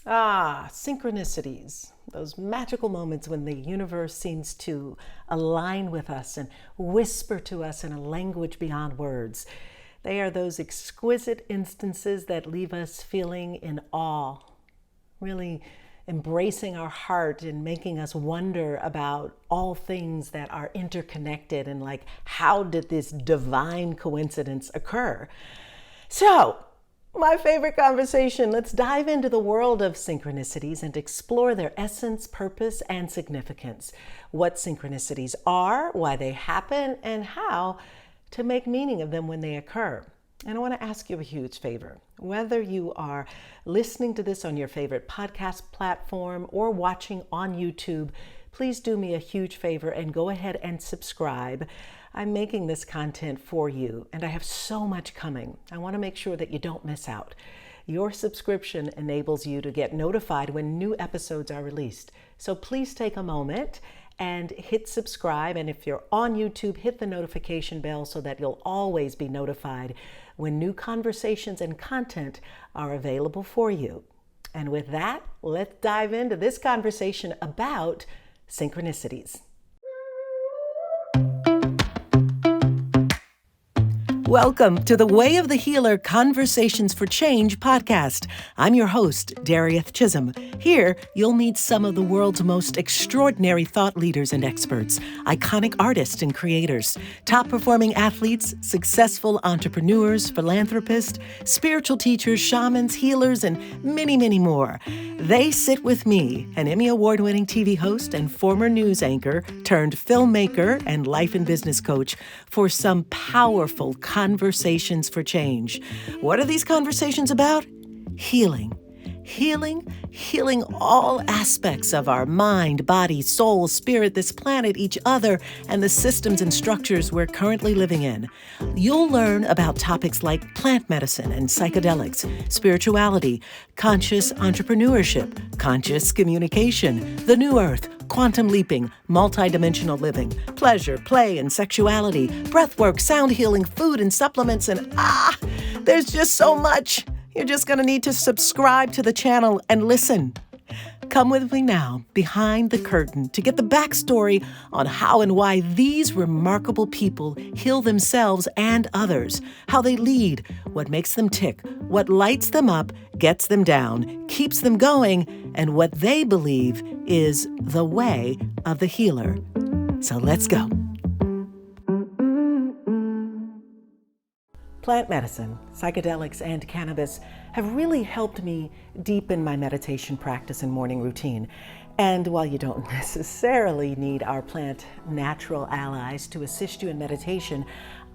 Synchronicities, those magical moments when the universe seems to align with us and whisper to us in a language beyond words. They are those exquisite instances that leave us feeling in awe, really embracing our heart and making us wonder about all things that are interconnected and like, how did this divine coincidence occur? So, my favorite conversation, let's dive into the world of synchronicities and explore their essence, purpose, and significance. What synchronicities are, why they happen, and how to make meaning of them when they occur. And I want to ask you a huge favor. Whether you are listening to this on your favorite podcast platform or watching on YouTube, please do me a huge favor and go ahead and subscribe. I'm making this content for you, and I have so much coming. I want to make sure that you don't miss out. Your subscription enables you to get notified when new episodes are released. So please take a moment and hit subscribe. And if you're on YouTube, hit the notification bell so that you'll always be notified when new conversations and content are available for you. And with that, let's dive into this conversation about synchronicities. Welcome to the Way of the Healer Conversations for Change podcast. I'm your host, Darieth Chisholm. Here, you'll meet some of the world's most extraordinary thought leaders and experts, iconic artists and creators, top-performing athletes, successful entrepreneurs, philanthropists, spiritual teachers, shamans, healers, and many, many more. They sit with me, an Emmy Award-winning TV host and former news anchor turned filmmaker and life and business coach, for some powerful conversations for change. What are these conversations about? Healing. Healing all aspects of our mind, body, soul, spirit, this planet, each other, and the systems and structures we're currently living in. You'll learn about topics like plant medicine and psychedelics, spirituality, conscious entrepreneurship, conscious communication, the new earth, quantum leaping, multidimensional living, pleasure, play, and sexuality, breathwork, sound healing, food and supplements, and there's just so much. You're just going to need to subscribe to the channel and listen. Come with me now behind the curtain to get the backstory on how and why these remarkable people heal themselves and others, how they lead, what makes them tick, what lights them up, gets them down, keeps them going, and what they believe is the way of the healer. So let's go. Plant medicine, psychedelics, and cannabis have really helped me deepen my meditation practice and morning routine. And while you don't necessarily need our plant natural allies to assist you in meditation,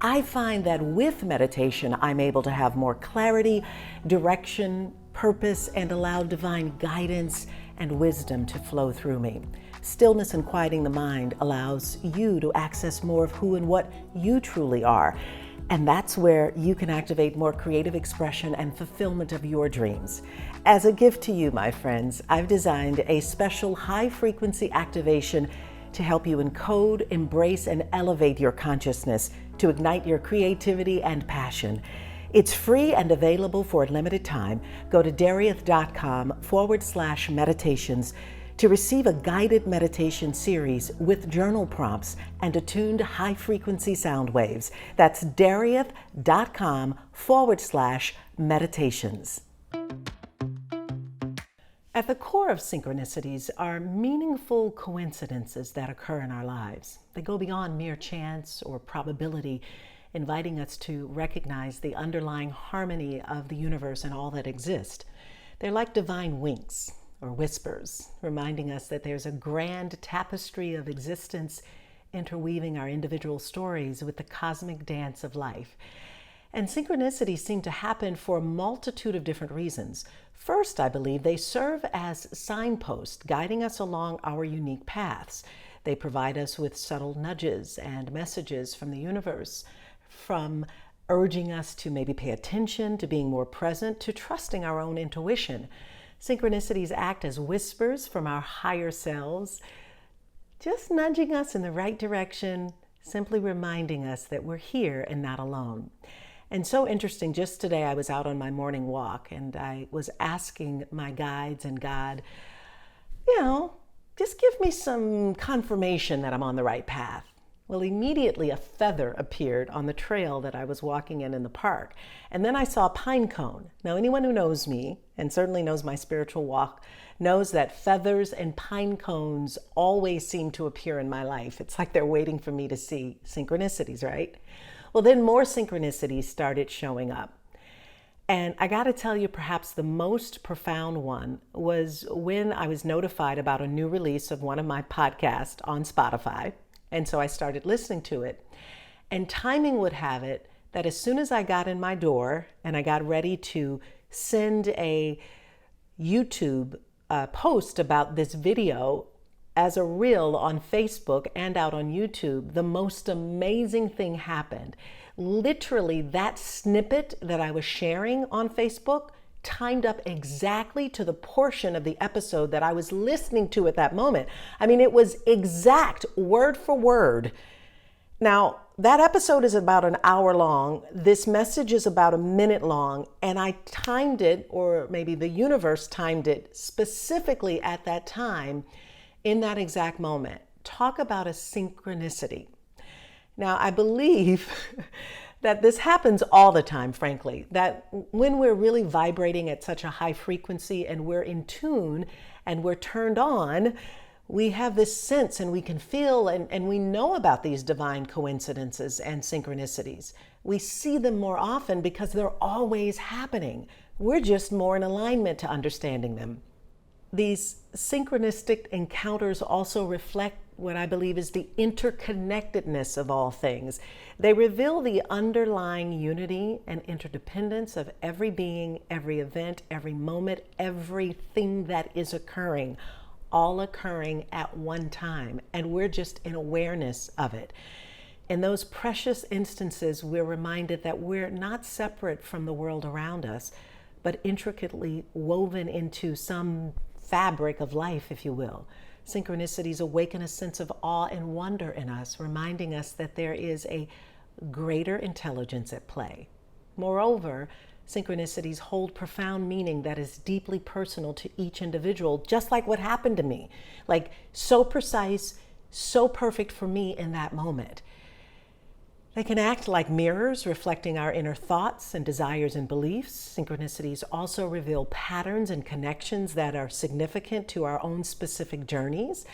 I find that with meditation, I'm able to have more clarity, direction, purpose, and allow divine guidance and wisdom to flow through me. Stillness and quieting the mind allows you to access more of who and what you truly are. And that's where you can activate more creative expression and fulfillment of your dreams. As a gift to you, my friends, I've designed a special high-frequency activation to help you encode, embrace, and elevate your consciousness to ignite your creativity and passion. It's free and available for a limited time. Go to darieth.com/meditations to receive a guided meditation series with journal prompts and attuned high-frequency sound waves. That's darieth.com/meditations. At the core of synchronicities are meaningful coincidences that occur in our lives. They go beyond mere chance or probability, inviting us to recognize the underlying harmony of the universe and all that exists. They're like divine winks or whispers, reminding us that there's a grand tapestry of existence interweaving our individual stories with the cosmic dance of life. And synchronicities seem to happen for a multitude of different reasons. First, I believe they serve as signposts, guiding us along our unique paths. They provide us with subtle nudges and messages from the universe, from urging us to maybe pay attention, to being more present, to trusting our own intuition. Synchronicities act as whispers from our higher selves, just nudging us in the right direction, simply reminding us that we're here and not alone. And so interesting, just today I was out on my morning walk and I was asking my guides and God, just give me some confirmation that I'm on the right path. Well, immediately a feather appeared on the trail that I was walking in the park. And then I saw a pine cone. Now, anyone who knows me, and certainly knows my spiritual walk, knows that feathers and pine cones always seem to appear in my life. It's like they're waiting for me to see synchronicities, right? Well, then more synchronicities started showing up. And I got to tell you, perhaps the most profound one was when I was notified about a new release of one of my podcasts on Spotify. And so I started listening to it. And timing would have it that as soon as I got in my door and I got ready to send a YouTube post about this video as a reel on Facebook and out on YouTube, the most amazing thing happened. Literally, that snippet that I was sharing on Facebook timed up exactly to the portion of the episode that I was listening to at that moment. I mean, it was exact, word for word. Now, that episode is about an hour long. This message is about a minute long, and I timed it, or maybe the universe timed it specifically at that time in that exact moment. Talk about a synchronicity. Now, I believe that this happens all the time, frankly, that when we're really vibrating at such a high frequency and we're in tune and we're turned on, we have this sense and we can feel and we know about these divine coincidences and synchronicities. We see them more often because they're always happening. We're just more in alignment to understanding them. These synchronistic encounters also reflect what I believe is the interconnectedness of all things. They reveal the underlying unity and interdependence of every being, every event, every moment, everything that is occurring, all occurring at one time, and we're just in awareness of it. In those precious instances, we're reminded that we're not separate from the world around us, but intricately woven into some fabric of life, if you will. Synchronicities awaken a sense of awe and wonder in us, reminding us that there is a greater intelligence at play. Moreover, synchronicities hold profound meaning that is deeply personal to each individual, just like what happened to me. Like, so precise, so perfect for me in that moment. They can act like mirrors, reflecting our inner thoughts and desires and beliefs. Synchronicities also reveal patterns and connections that are significant to our own specific journeys,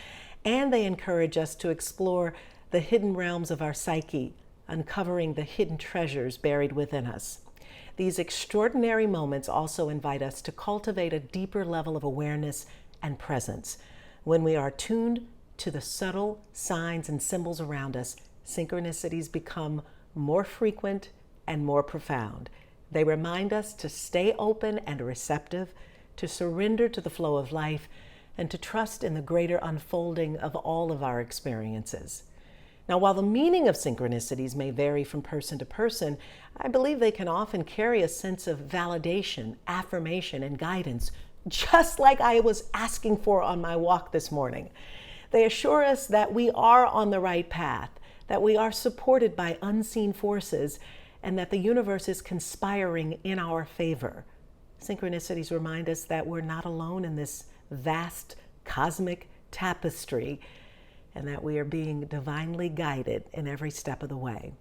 and they encourage us to explore the hidden realms of our psyche, uncovering the hidden treasures buried within us. These extraordinary moments also invite us to cultivate a deeper level of awareness and presence. When we are tuned to the subtle signs and symbols around us, synchronicities become more frequent and more profound. They remind us to stay open and receptive, to surrender to the flow of life, and to trust in the greater unfolding of all of our experiences. Now, while the meaning of synchronicities may vary from person to person, I believe they can often carry a sense of validation, affirmation, and guidance, just like I was asking for on my walk this morning. They assure us that we are on the right path, that we are supported by unseen forces, and that the universe is conspiring in our favor. Synchronicities remind us that we're not alone in this vast cosmic tapestry, and that we are being divinely guided in every step of the way.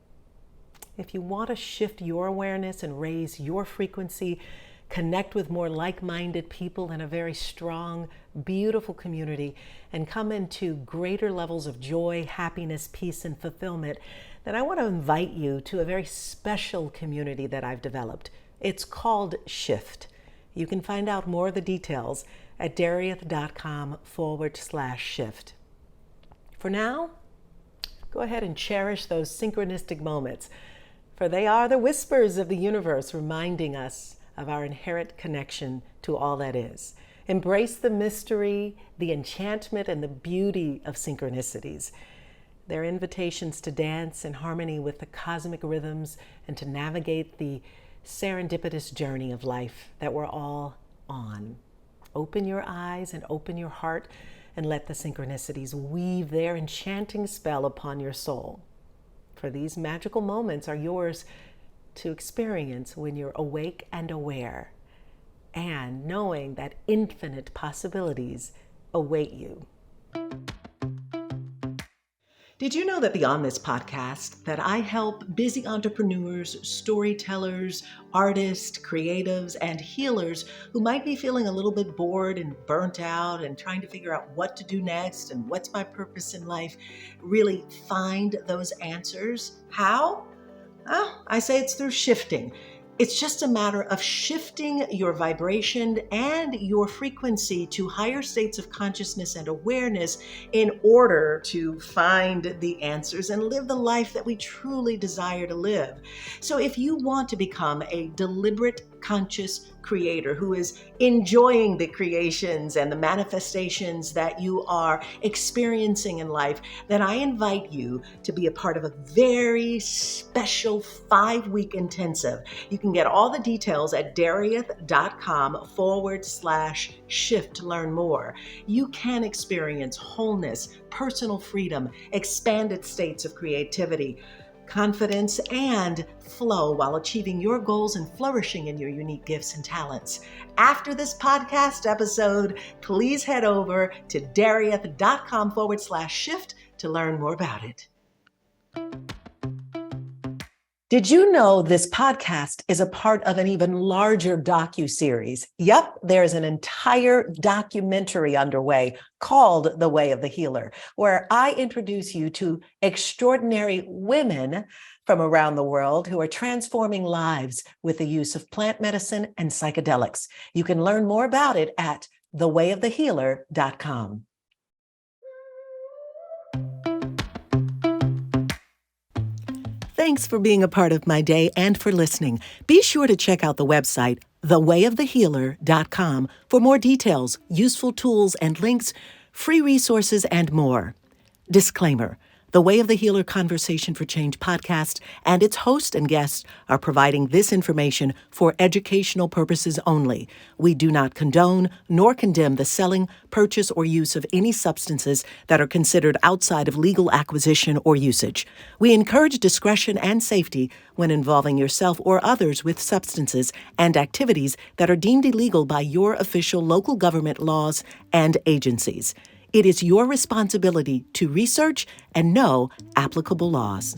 If you want to shift your awareness and raise your frequency, connect with more like-minded people in a very strong, beautiful community, and come into greater levels of joy, happiness, peace, and fulfillment, then I want to invite you to a very special community that I've developed. It's called Shift. You can find out more of the details at darrieth.com/shift. For now, go ahead and cherish those synchronistic moments, for they are the whispers of the universe reminding us of our inherent connection to all that is. Embrace the mystery, the enchantment, and the beauty of synchronicities. They're invitations to dance in harmony with the cosmic rhythms and to navigate the serendipitous journey of life that we're all on. Open your eyes and open your heart and let the synchronicities weave their enchanting spell upon your soul. For these magical moments are yours to experience when you're awake and aware, and knowing that infinite possibilities await you. Did you know that beyond this podcast, that I help busy entrepreneurs, storytellers, artists, creatives, and healers who might be feeling a little bit bored and burnt out and trying to figure out what to do next and what's my purpose in life, really find those answers? How? Oh, I say it's through shifting. It's just a matter of shifting your vibration and your frequency to higher states of consciousness and awareness in order to find the answers and live the life that we truly desire to live. So if you want to become a deliberate, conscious creator who is enjoying the creations and the manifestations that you are experiencing in life, then I invite you to be a part of a very special 5-week intensive. You can get all the details at darrieth.com/shift to learn more. You can experience wholeness, personal freedom, expanded states of creativity, confidence, and flow while achieving your goals and flourishing in your unique gifts and talents. After this podcast episode, please head over to darrieth.com/shift to learn more about it. Did you know this podcast is a part of an even larger docuseries? Yep, there's an entire documentary underway called The Way of the Healer, where I introduce you to extraordinary women from around the world who are transforming lives with the use of plant medicine and psychedelics. You can learn more about it at thewayofthehealer.com. Thanks for being a part of my day and for listening. Be sure to check out the website, thewayofthehealer.com, for more details, useful tools and links, free resources, and more. Disclaimer: The Way of the Healer Conversation for Change podcast and its host and guests are providing this information for educational purposes only. We do not condone nor condemn the selling, purchase, or use of any substances that are considered outside of legal acquisition or usage. We encourage discretion and safety when involving yourself or others with substances and activities that are deemed illegal by your official local government laws and agencies. It is your responsibility to research and know applicable laws.